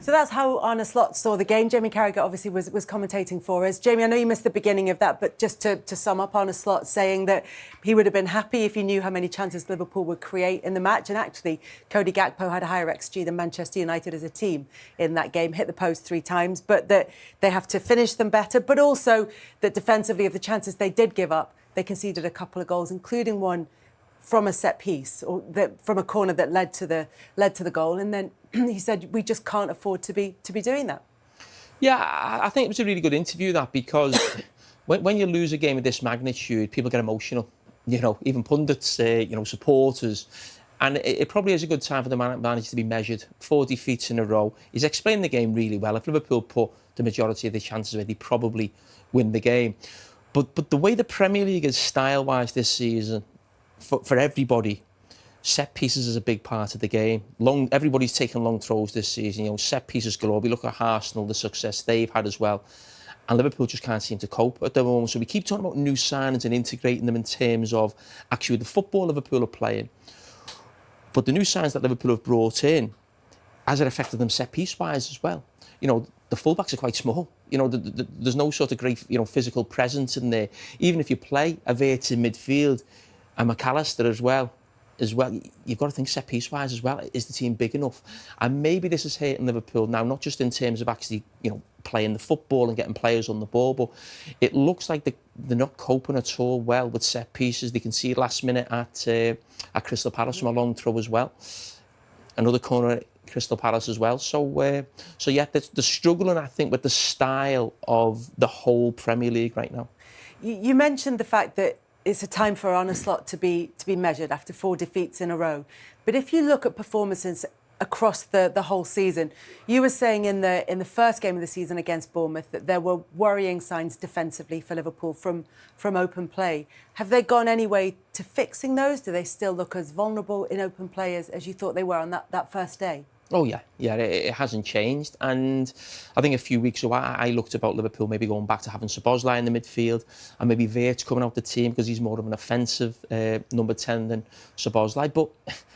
So that's how Arne Slot saw the game. Jamie Carragher obviously was commentating for us. Jamie, I know you missed the beginning of that, but just to sum up, Arne Slot saying that he would have been happy if he knew how many chances Liverpool would create in the match. And actually, Cody Gakpo had a higher XG than Manchester United as a team in that game, hit the post 3 times, but that they have to finish them better, but also that defensively, of the chances they did give up, they conceded a couple of goals, including one from a set piece or from a corner that led to the goal. And then he said, we just can't afford to be doing that. Yeah, I think it was a really good interview, that, because when you lose a game of this magnitude, people get emotional. You know, even pundits, supporters. And it probably is a good time for the manager to be measured. 4 defeats in a row. He's explained the game really well. If Liverpool put the majority of the chances away, they'd probably win the game. But the way the Premier League is style-wise this season, for everybody, set pieces is a big part of the game. Everybody's taking long throws this season. Set pieces galore. We look at Arsenal, the success they've had as well. And Liverpool just can't seem to cope at the moment. So we keep talking about new signings and integrating them in terms of actually the football Liverpool are playing. But the new signings that Liverpool have brought in, has it affected them set piece-wise as well? The fullbacks are quite small. There's no sort of great, physical presence in there. Even if you play a Verts in midfield, and McAllister as well, you've got to think set piece-wise as well. Is the team big enough? And maybe this is hurting Liverpool now, not just in terms of actually, playing the football and getting players on the ball, but it looks like they're not coping at all well with set pieces. They concede last minute at Crystal Palace from a long throw as well. Another corner at Crystal Palace as well. So yeah, they're struggling, I think, with the style of the whole Premier League right now. You mentioned the fact that it's a time for Arne Slot to be measured after 4 defeats in a row. But if you look at performances across the whole season, you were saying in the first game of the season against Bournemouth that there were worrying signs defensively for Liverpool from open play. Have they gone any way to fixing those? Do they still look as vulnerable in open play as you thought they were on that first day? Oh, yeah, it hasn't changed. And I think a few weeks ago, I looked about Liverpool maybe going back to having Szoboszlai in the midfield and maybe Verts coming out the team because he's more of an offensive number 10 than Szoboszlai. But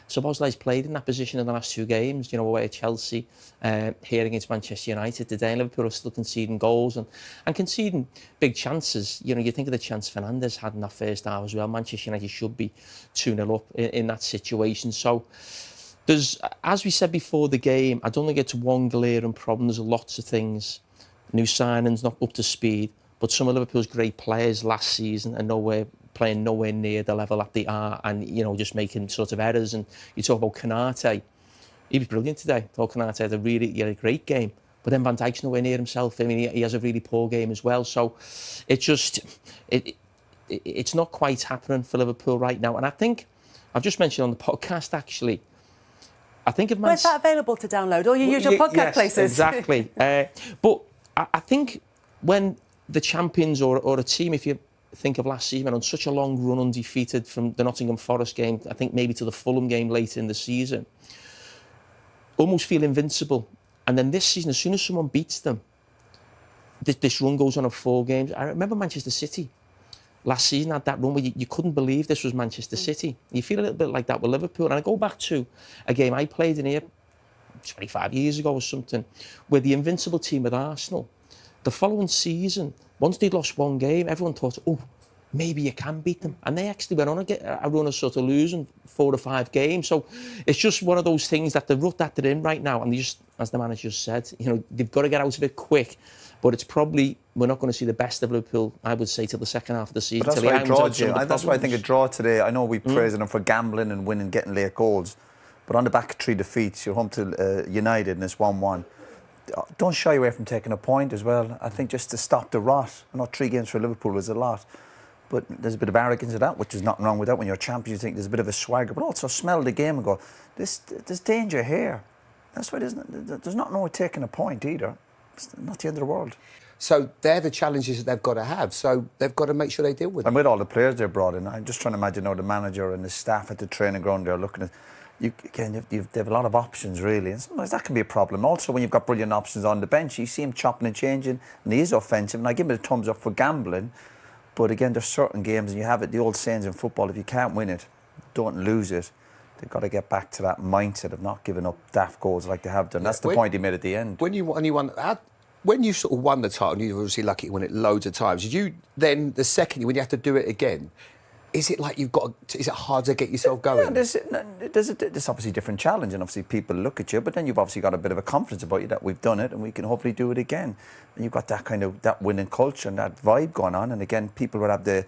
Szoboszlai's played in that position in the last 2 games, away at Chelsea, here against Manchester United today. And Liverpool are still conceding goals and conceding big chances. You think of the chance Fernandes had in that first half as well. Manchester United should be 2-0 up in that situation. So there's, as we said before the game, I don't think it's one glaring problem. There's lots of things. New signings, not up to speed. But some of Liverpool's great players last season are playing nowhere near the level that they are and, just making sort of errors. And you talk about Konate. He was brilliant today. I thought Konate had a great game. But then Van Dijk's nowhere near himself. I mean, he has a really poor game as well. So it's not quite happening for Liverpool right now. And I think, I've just mentioned on the podcast, actually, I think if where's that available to download? All your usual podcast places. Exactly. But I think when the champions or a team, if you think of last season, on such a long run undefeated from the Nottingham Forest game, I think maybe to the Fulham game later in the season, almost feel invincible. And then this season, as soon as someone beats them, this run goes on of 4 games. I remember Manchester City last season had that run where you couldn't believe this was Manchester City. You feel a little bit like that with Liverpool. And I go back to a game I played in here 25 years ago or something, where the invincible team with Arsenal, the following season, once they'd lost 1 game, everyone thought, oh, maybe you can beat them. And they actually went on and get a run of sort of losing 4 or 5 games. So it's just one of those things that the rut that they're in right now, and they just, as the manager said, they've got to get out of it quick. But it's probably, we're not going to see the best of Liverpool, I would say, till the second half of the season. But that's why I think a draw today. I know we praise them for gambling and winning, getting late goals. But on the back of 3 defeats, you're home to United and it's 1-1. Don't shy away from taking a point as well. I think just to stop the rot. I know 3 games for Liverpool was a lot. But there's a bit of arrogance in that, which is nothing wrong with that. When you're champions, you think there's a bit of a swagger. But also smell the game and go, there's danger here. That's why there's not no taking a point either. It's not the end of the world. So they're the challenges that they've got to have. So they've got to make sure they deal with them. And with all the players they brought in, I'm just trying to imagine how the manager and the staff at the training ground they're looking at. They have a lot of options, really. And sometimes that can be a problem. Also, when you've got brilliant options on the bench, you see him chopping and changing, and he is offensive. And I give him a thumbs up for gambling. But again, there's certain games, and you have it, the old sayings in football, if you can't win it, don't lose it. They've got to get back to that mindset of not giving up daft goals like they have done. That's the point he made at the end. When you sort of won the title, and you're obviously lucky to win it loads of times, did you then, the second year, when you have to do it again, is it like is it hard to get yourself going? Yeah, there's obviously a different challenge, and obviously people look at you, but then you've obviously got a bit of a confidence about you that we've done it and we can hopefully do it again. And you've got that winning culture and that vibe going on. And again, people always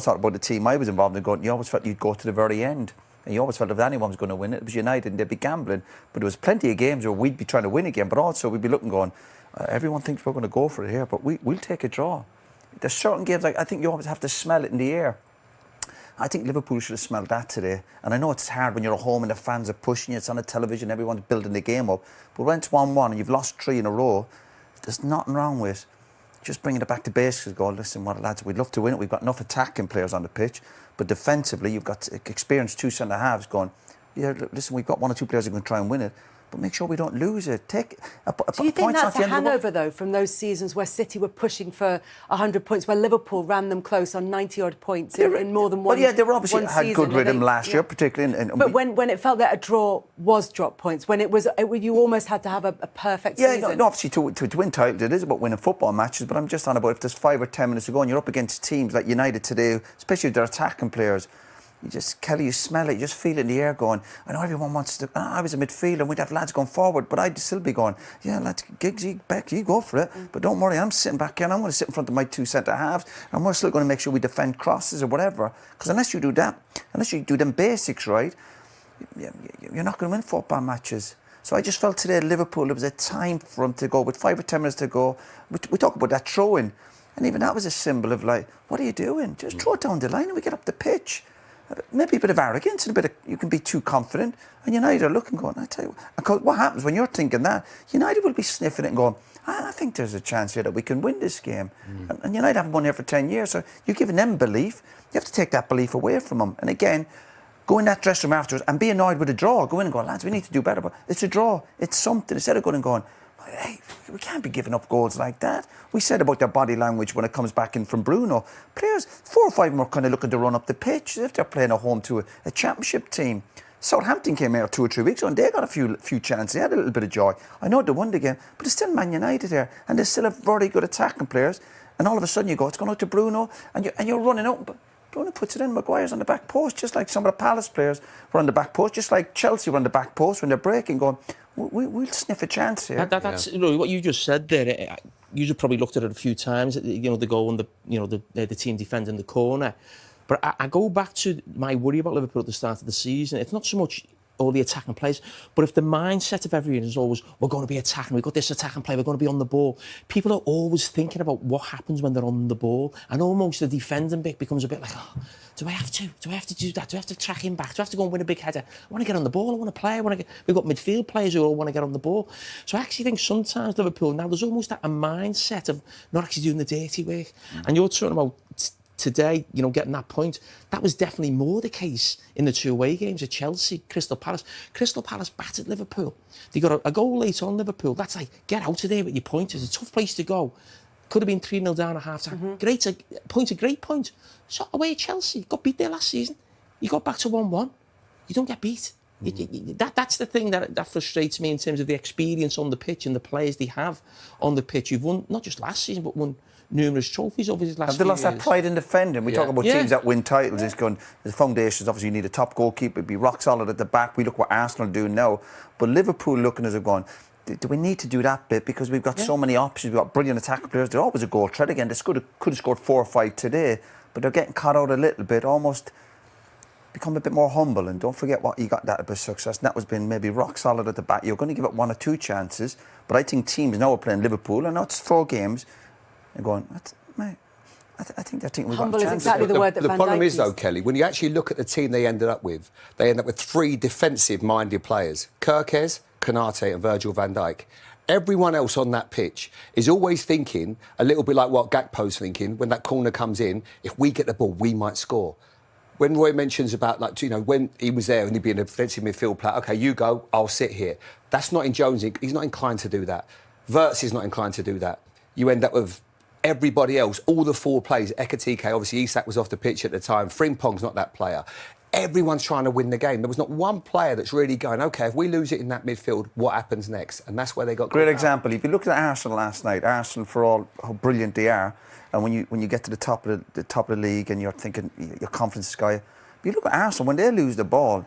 thought about the team I was involved in going, you always felt you'd go to the very end. And you always felt if anyone was going to win it, it was United and they'd be gambling. But there was plenty of games where we'd be trying to win again, but also we'd be looking going, everyone thinks we're going to go for it here, but we'll take a draw. There's certain games, like I think you always have to smell it in the air. I think Liverpool should have smelled that today. And I know it's hard when you're at home and the fans are pushing you, it's on the television, everyone's building the game up. But when it's 1-1 and you've lost 3 in a row, there's nothing wrong with just bringing it back to basics and go, listen, what lads, we'd love to win it. We've got enough attacking players on the pitch. But defensively, you've got experienced 2 centre-halves going, yeah, listen, we've got 1 or 2 players who can try and win it. But make sure we don't lose it. Do you think that's a hangover, though, from those seasons where City were pushing for 100 points, where Liverpool ran them close on 90-odd points in more than one season? Well, yeah, they were obviously had good rhythm last year, particularly. But when it felt that a draw was drop points, when you almost had to have a perfect season. Yeah, obviously to win titles, it is about winning football matches, but I'm just on about if there's 5 or 10 minutes to go and you're up against teams like United today, especially their attacking players, Kelly, you smell it, you just feel it in the air going, I know everyone wants to, I was a midfielder and we'd have lads going forward, but I'd still be going, yeah, lads, Giggsy, Beck, you go for it, but don't worry, I'm sitting back here and I'm going to sit in front of my 2 centre-halves and we're still going to make sure we defend crosses or whatever, because unless you do that, unless you do them basics right, you're not going to win football matches. So I just felt today at Liverpool, there was a time for them to go, with 5 or 10 minutes to go, we talk about that throw-in, and even that was a symbol of like, what are you doing? Just throw it down the line and we get up the pitch. Maybe a bit of arrogance and you can be too confident. And United are looking, going, I tell you, because what happens when you're thinking that? United will be sniffing it and going, I think there's a chance here that we can win this game. And United haven't won here for 10 years, so you're giving them belief. You have to take that belief away from them. And again, go in that dressing room afterwards and be annoyed with a draw. Go in and go, lads, we need to do better. But it's a draw. It's something. Instead of going and going, hey, we can't be giving up goals like that. We said about their body language when it comes back in from Bruno. Players, 4 or 5 of them are kind of looking to run up the pitch if they're playing at home to a championship team. Southampton came here 2 or 3 weeks ago and they got a few chances. They had a little bit of joy. I know they won the game, but it's still Man United here and they still have very good attacking players. And all of a sudden you go, it's going out to Bruno and you're running out. But Bruno puts it in, Maguire's on the back post, just like some of the Palace players were on the back post, just like Chelsea were on the back post when they're breaking, going, we'll sniff a chance here. That's what you just said there. You've probably looked at it a few times. The goal and the team defending the corner. But I go back to my worry about Liverpool at the start of the season. It's not so much all the attacking players, but if the mindset of everyone is always, we're going to be attacking, we've got this attacking play, we're going to be on the ball, people are always thinking about what happens when they're on the ball, and almost the defending bit becomes a bit like, oh, do I have to do that? Do I have to track him back? Do I have to go and win a big header? I want to get on the ball, I want to play, we've got midfield players who all want to get on the ball. So I actually think sometimes Liverpool, now there's almost a mindset of not actually doing the dirty work. And you're talking about today, getting that point, that was definitely more the case in the 2 away games at Chelsea, Crystal Palace. Crystal Palace battered Liverpool. They got a goal late on Liverpool. That's like, get out of there with your point. It's a tough place to go. Could have been 3-0 down at half-time. Great point. So away at Chelsea, got beat there last season. You got back to 1-1. You don't get beat. That's the thing that frustrates me in terms of the experience on the pitch and the players they have on the pitch. You've won, not just last season, but won numerous trophies over these last few years. Have they lost that pride in defending? We talk about teams that win titles. It's going, the foundations, obviously you need a top goalkeeper, be rock solid at the back. We look what Arsenal are doing now. But Liverpool looking as if going, do we need to do that bit? Because we've got so many options. We've got brilliant attacking players. They're always a goal threat again. They could have scored 4 or 5 today, but they're getting caught out a little bit, almost become a bit more humble. And don't forget what you got that bit of success. And that was being maybe rock solid at the back. You're going to give up 1 or 2 chances. But I think teams now are playing Liverpool, and now it's 4 games, and going, I think they're thinking we've got a chance. Humble is exactly the word that Van Dijk problem is, though, used. Kelly, when you actually look at the team they end up with 3 defensive-minded players. Carragher, Konate and Virgil van Dijk. Everyone else on that pitch is always thinking a little bit like what Gakpo's thinking when that corner comes in, if we get the ball, we might score. When Roy mentions about, when he was there and he'd be in a defensive midfield player, OK, you go, I'll sit here. That's not in Jones. He's not inclined to do that. Wirtz is not inclined to do that. You end up with everybody else, all the 4 players. Ekitike, obviously Isak was off the pitch at the time. Frimpong's not that player. everyone's trying to win the game. There was not one player that's really going, OK, if we lose it in that midfield, what happens next? And that's where they got... Great example. If you look at Arsenal last night, Arsenal, for all how brilliant they are, and when you get to the top of the league and you're thinking your confidence is sky, but you look at Arsenal, when they lose the ball,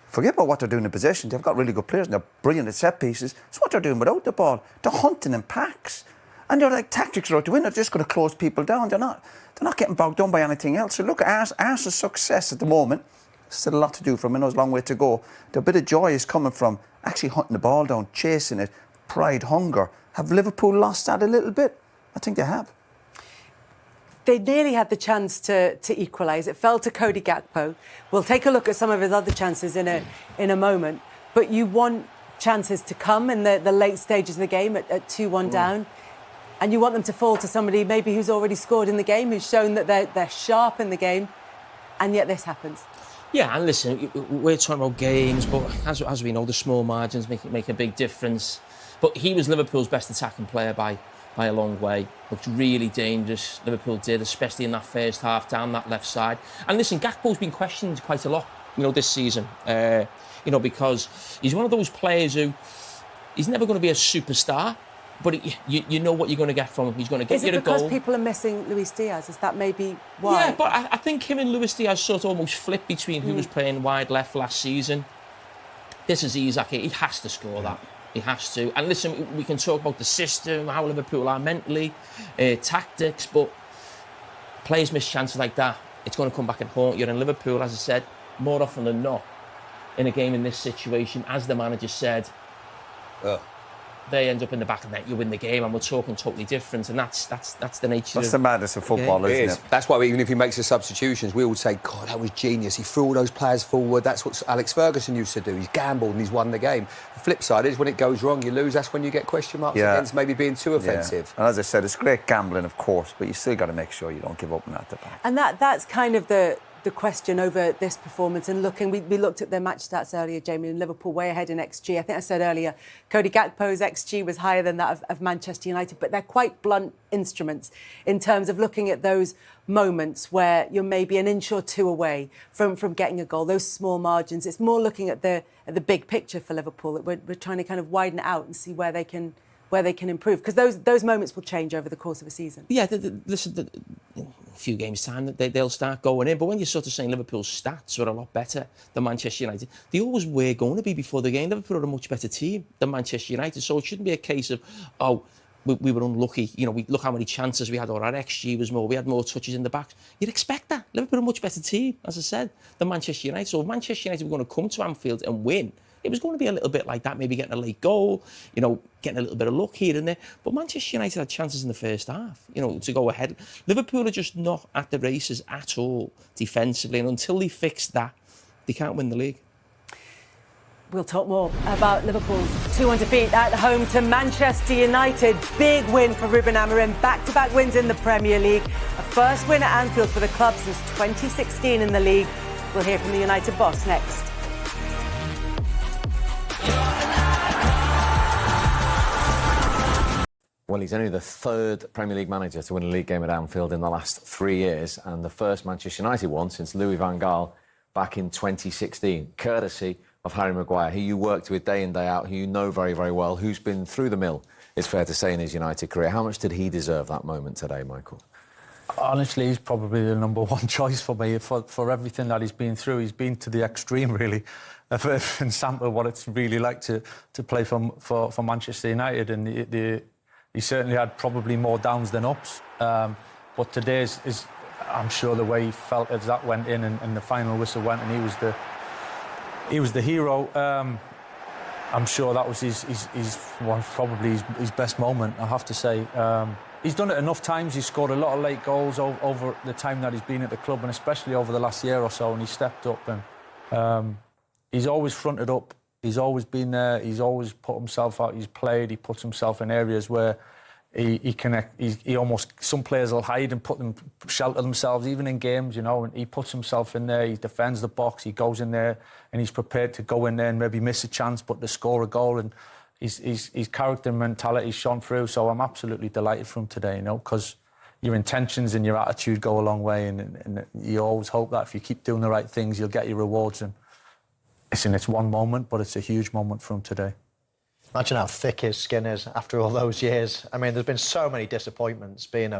forget about what they're doing in possession. They've got really good players and they're brilliant at set pieces. It's what they're doing without the ball. They're hunting in packs. And they're like tactics are out the window. They're just going to close people down. They're not getting bogged down by anything else. So look at Arsenal's success at the moment. Still a lot to do for them. I know there's a long way to go. The bit of joy is coming from actually hunting the ball down, chasing it, pride, hunger. Have Liverpool lost that a little bit? I think they have. They nearly had the chance to equalise. It fell to Cody Gakpo. We'll take a look at some of his other chances in a moment. But you want chances to come in the late stages of the game at 2-1 down. And you want them to fall to somebody maybe who's already scored in the game, who's shown that they're sharp in the game. And yet this happens. Yeah, and listen, we're talking about games, but as we know, the small margins make a big difference. But he was Liverpool's best attacking player by a long way. Looked really dangerous, Liverpool did, especially in that first half, down that left side. And listen, Gakpo's been questioned quite a lot, this season. Because he's one of those players who, he's never going to be a superstar, but you know what you're going to get from him. He's going to get you a goal. Is it because people are missing Luis Diaz? Is that maybe why? Yeah, but I think him and Luis Diaz sort of almost flipped between who was playing wide left last season. This is Isak. He has to score that. He has to. And listen, we can talk about the system, how Liverpool are mentally, tactics, but players miss chances like that. It's going to come back and haunt you. And Liverpool, as I said, more often than not, in a game in this situation, as the manager said, they end up in the back of the net, you win the game, and we're talking totally different. And that's the nature. That's the madness of football, isn't it? That's why even if he makes the substitutions, we all say, God, that was genius. He threw all those players forward. That's what Alex Ferguson used to do. He's gambled and he's won the game. The flip side is when it goes wrong, you lose. That's when you get question marks against maybe being too offensive. And as I said, it's great gambling, of course, but you still got to make sure you don't give up on that. And that's kind of the question over this performance. And looking, we looked at their match stats earlier, Jamie, and Liverpool way ahead in XG. I think I said earlier, Cody Gakpo's XG was higher than that of Manchester United, but they're quite blunt instruments in terms of looking at those moments where you're maybe an inch or two away from getting a goal, those small margins. It's more looking at the big picture for Liverpool. We're trying to kind of widen it out and see where they can improve, because those moments will change over the course of a season. Yeah, listen, in a few games' time, they'll start going in. But when you're sort of saying Liverpool's stats are a lot better than Manchester United, they always were going to be before the game. Liverpool are a much better team than Manchester United. So it shouldn't be a case of, we were unlucky. We look how many chances we had, or our XG was more. We had more touches in the box. You'd expect that. Liverpool are a much better team, as I said, than Manchester United. So if Manchester United were going to come to Anfield and win, it was going to be a little bit like that, maybe getting a late goal, getting a little bit of luck here and there. But Manchester United had chances in the first half, to go ahead. Liverpool are just not at the races at all defensively. And until they fix that, they can't win the league. We'll talk more about Liverpool's 2-1 defeat at home to Manchester United. Big win for Ruben Amorim. Back-to-back wins in the Premier League. A first win at Anfield for the club since 2016 in the league. We'll hear from the United boss next. Well, he's only the third Premier League manager to win a league game at Anfield in the last 3 years, and the first Manchester United one since Louis van Gaal back in 2016, courtesy of Harry Maguire, who you worked with day in, day out, who you know very, very well, who's been through the mill, it's fair to say, in his United career. How much did he deserve that moment today, Michael? Honestly, he's probably the number one choice for me for everything that he's been through. He's been to the extreme, really, and sampled what it's really like to play for Manchester United. And he certainly had probably more downs than ups. But today is, I'm sure, the way he felt as that went in and the final whistle went and he was the hero. I'm sure that was probably his best moment, I have to say. He's done it enough times. He's scored a lot of late goals over the time that he's been at the club, and especially over the last year or so, and he stepped up and he's always fronted up. He's always been there. He's always put himself out. He's played. He puts himself in areas where he almost, some players will hide and shelter themselves, even in games, and he puts himself in there. He defends the box. He goes in there and he's prepared to go in there and maybe miss a chance, but to score a goal. And his character and mentality shone through. So I'm absolutely delighted for him today, because your intentions and your attitude go a long way, and you always hope that if you keep doing the right things, you'll get your rewards. And it's one moment, but it's a huge moment from today. Imagine how thick his skin is after all those years. I mean, there's been so many disappointments being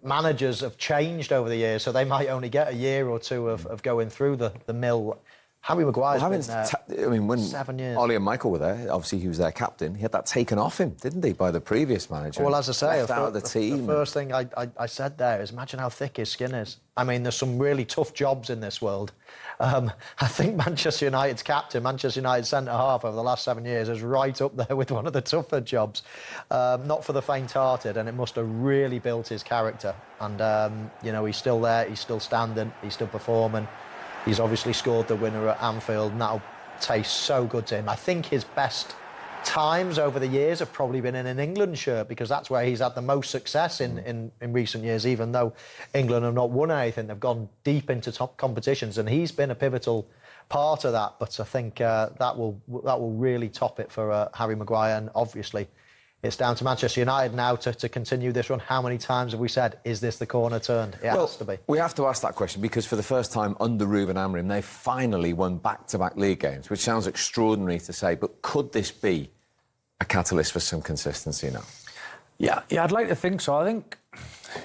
managers have changed over the years, so they might only get a year or two of going through the mill. Harry Maguire's been there when 7 years. Ollie and Michael were there, obviously he was their captain. He had that taken off him, didn't he, by the previous manager? Well, as I say, left out of the team. The first thing I said there is imagine how thick his skin is. I mean, there's some really tough jobs in this world. I think Manchester United's captain, Manchester United centre-half over the last 7 years is right up there with one of the tougher jobs. Not for the faint-hearted, and it must have really built his character. And, he's still there, he's still standing, he's still performing. He's obviously scored the winner at Anfield, and that'll taste so good to him. I think his best times over the years have probably been in an England shirt, because that's where he's had the most success in recent years, even though England have not won anything. They've gone deep into top competitions, and he's been a pivotal part of that. But I think that will really top it for Harry Maguire, and obviously it's down to Manchester United now to continue this run. How many times have we said, is this the corner turned? It has to be. We have to ask that question because for the first time under Ruben Amorim, they finally won back-to-back league games, which sounds extraordinary to say, but could this be a catalyst for some consistency now? Yeah, I'd like to think so. I think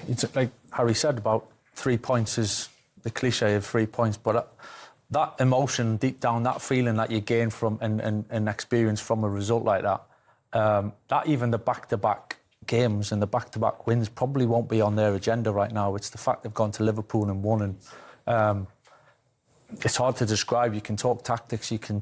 it's like Harry said about 3 points is the cliche of 3 points, but that emotion deep down, that feeling that you gain from and experience from a result like that, that even the back-to-back games and the back-to-back wins probably won't be on their agenda right now. It's the fact they've gone to Liverpool and won, and it's hard to describe. You can talk tactics, you can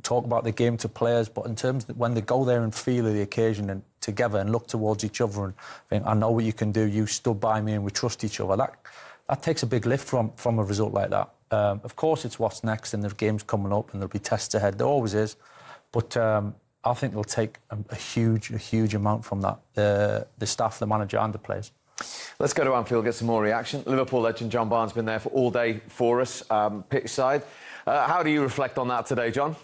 talk about the game to players, but in terms of when they go there and feel the occasion and together and look towards each other and think, I know what you can do, you stood by me and we trust each other, that takes a big lift from a result like that. Of course, it's what's next, and there's games coming up and there'll be tests ahead. There always is, but I think it'll take a huge amount from that, the staff, the manager and the players. Let's go to Anfield, get some more reaction. Liverpool legend John Barnes been there for all day for us, pitch side. How do you reflect on that today, John?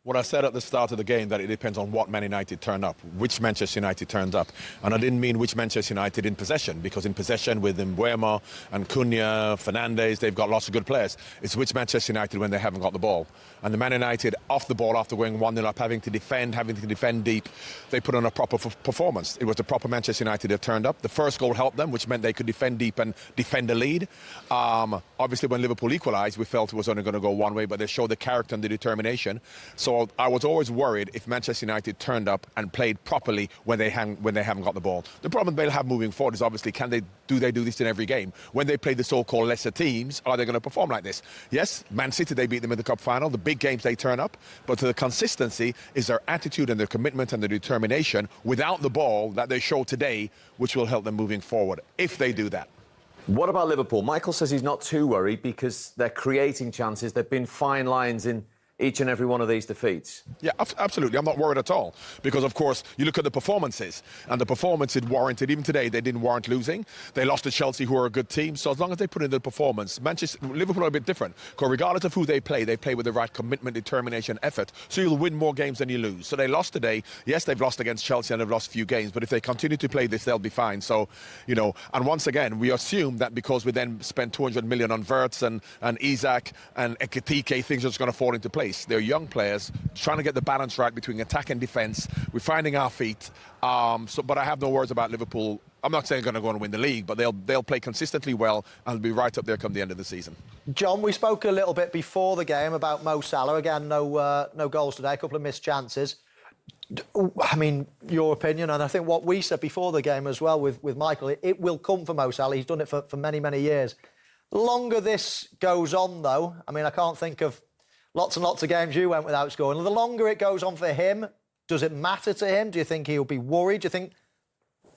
What I said at the start of the game, that it depends on what Man United turn up, which Manchester United turns up. And I didn't mean which Manchester United in possession, because in possession with Mbeumo and Cunha, Fernandes, they've got lots of good players. It's which Manchester United when they haven't got the ball. And the Man United off the ball after going 1-0 up, having to defend deep, they put on a proper performance. It was the proper Manchester United that turned up. The first goal helped them, which meant they could defend deep and defend the lead. Obviously, when Liverpool equalised, we felt it was only going to go one way, but they showed the character and the determination. So I was always worried if Manchester United turned up and played properly when they haven't got the ball. The problem they'll have moving forward is obviously do they do this in every game? When they play the so-called lesser teams, are they going to perform like this? Yes, Man City, they beat them in the cup final. The big games they turn up, but the consistency is their attitude and their commitment and their determination without the ball that they show today, which will help them moving forward if they do that. What about Liverpool? Michael says he's not too worried because they're creating chances. They've been fine lines in each and every one of these defeats. Yeah, absolutely. I'm not worried at all. Because, of course, you look at the performances, and the performance it warranted. Even today, they didn't warrant losing. They lost to Chelsea, who are a good team. So as long as they put in the performance, Liverpool are a bit different. Because regardless of who they play with the right commitment, determination, effort. So you'll win more games than you lose. So they lost today. Yes, they've lost against Chelsea and they've lost a few games. But if they continue to play this, they'll be fine. So, and once again, we assume that because we then spent 200 million on Wirtz and Isak and Ekitike, things are just going to fall into place. They're young players trying to get the balance right between attack and defence. We're finding our feet. But I have no worries about Liverpool. I'm not saying they're going to go and win the league, but they'll play consistently well and be right up there come the end of the season. John, we spoke a little bit before the game about Mo Salah. Again, no goals today, a couple of missed chances. I mean, your opinion, and I think what we said before the game as well with Michael, it will come for Mo Salah. He's done it for many, many years. The longer this goes on, though, I mean, I can't think of lots and lots of games you went without scoring. The longer it goes on for him, does it matter to him? Do you think he'll be worried? Do you think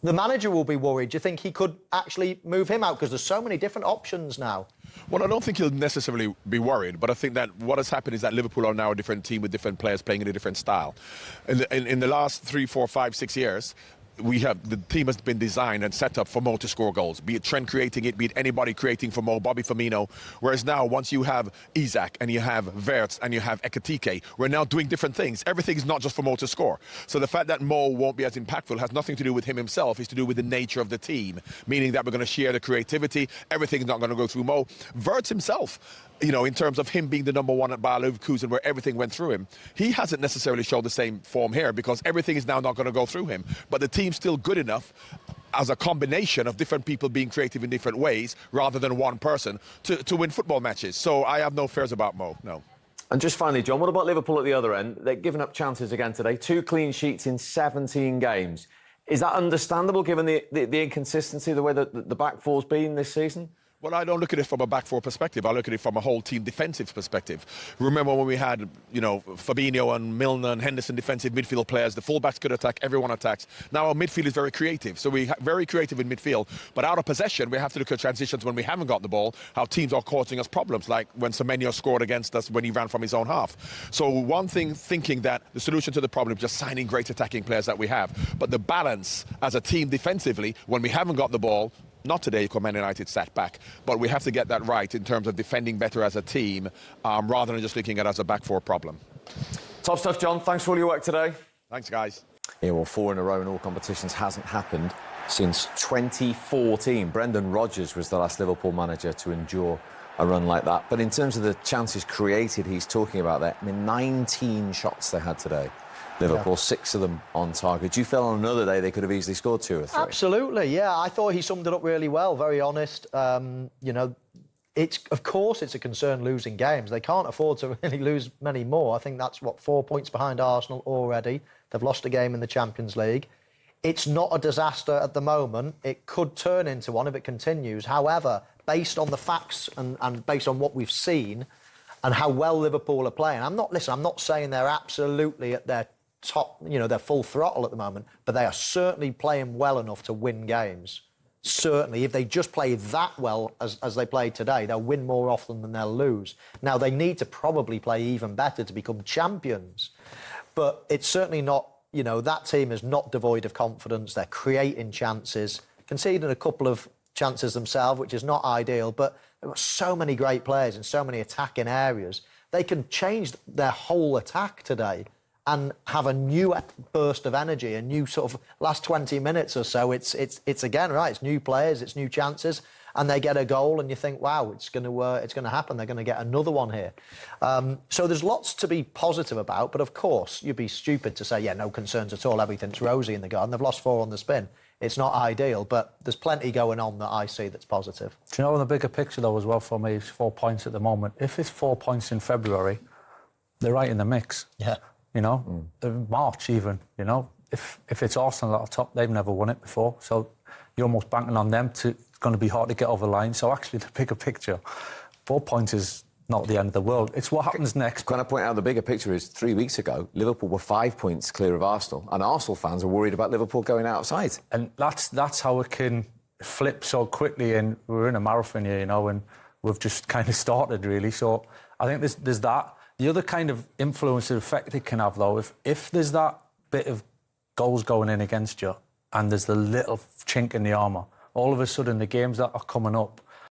the manager will be worried? Do you think he could actually move him out? Because there's so many different options now. Well, I don't think he'll necessarily be worried, but I think that what has happened is that Liverpool are now a different team with different players playing in a different style. In the last 3, 4, 5, 6 years, the team has been designed and set up for Mo to score goals, be it Trent creating it, be it anybody creating for Mo, Bobby Firmino. Whereas now, once you have Isak and you have Verts and you have Ekitike, we're now doing different things. Everything is not just for Mo to score. So the fact that Mo won't be as impactful has nothing to do with him himself. It's to do with the nature of the team, meaning that we're going to share the creativity. Everything's not going to go through Mo. Verts himself, you know, in terms of him being the number one at Bayer Leverkusen, where everything went through him, he hasn't necessarily showed the same form here because everything is now not going to go through him. But the team's still good enough as a combination of different people being creative in different ways rather than one person to win football matches. So I have no fears about Mo, no. And just finally, John, what about Liverpool at the other end? They're giving up chances again today. 2 clean sheets in 17 games. Is that understandable given the inconsistency, the way that the back four's been this season? Well, I don't look at it from a back four perspective. I look at it from a whole team defensive perspective. Remember when we had, you know, Fabinho and Milner and Henderson defensive midfield players, the fullbacks could attack, everyone attacks. Now our midfield is very creative. So we're very creative in midfield. But out of possession, we have to look at transitions when we haven't got the ball, how teams are causing us problems, like when Semenyo scored against us when he ran from his own half. So one thing, thinking that the solution to the problem is just signing great attacking players that we have. But the balance as a team defensively, when we haven't got the ball, not today, because Man United sat back, but we have to get that right in terms of defending better as a team, rather than just looking at it as a back four problem. Top stuff, John. Thanks for all your work today. Thanks, guys. Yeah, well, 4 in a row in all competitions hasn't happened since 2014. Brendan Rodgers was the last Liverpool manager to endure a run like that. But in terms of the chances created, he's talking about that. I mean, 19 shots they had today. Liverpool, 6 of them on target. Do you feel on another day they could have easily scored 2 or 3? Absolutely, yeah. I thought he summed it up really well, very honest. You know, of course it's a concern losing games. They can't afford to really lose many more. I think that's, 4 points behind Arsenal already. They've lost a game in the Champions League. It's not a disaster at the moment. It could turn into one if it continues. However, based on the facts and based on what we've seen and how well Liverpool are playing, I'm not saying they're absolutely at their top, you know, they're full throttle at the moment, but they are certainly playing well enough to win games. Certainly, if they just play that well as they played today, they'll win more often than they'll lose. Now, they need to probably play even better to become champions, but it's certainly not, you know, that team is not devoid of confidence. They're creating chances, conceding a couple of chances themselves, which is not ideal, but there are so many great players in so many attacking areas. They can change their whole attack today and have a new burst of energy, a new sort of last 20 minutes or so. It's again, right, it's new players, it's new chances, and they get a goal and you think, wow, it's going to happen. They're going to get another one here. So there's lots to be positive about, but of course, you'd be stupid to say, yeah, no concerns at all, everything's rosy in the garden. They've lost 4 on the spin. It's not ideal, but there's plenty going on that I see that's positive. Do you know, in the bigger picture, though, as well, for me, it's 4 points at the moment. If it's 4 points in February, they're right in the mix. Yeah. You know, March even, you know. If it's Arsenal at the top, they've never won it before. So you're almost banking on them it's going to be hard to get over the line. So actually, the bigger picture, 4 points is not the end of the world. It's what happens next. Can I point out the bigger picture is 3 weeks ago, Liverpool were 5 points clear of Arsenal, and Arsenal fans are worried about Liverpool going outside. And that's how it can flip so quickly. And we're in a marathon here, you know, and we've just kind of started, really. So I think there's that. The other kind of influence and effect it can have, though, if there's that bit of goals going in against you and there's the little chink in the armour, all of a sudden the games that are coming up,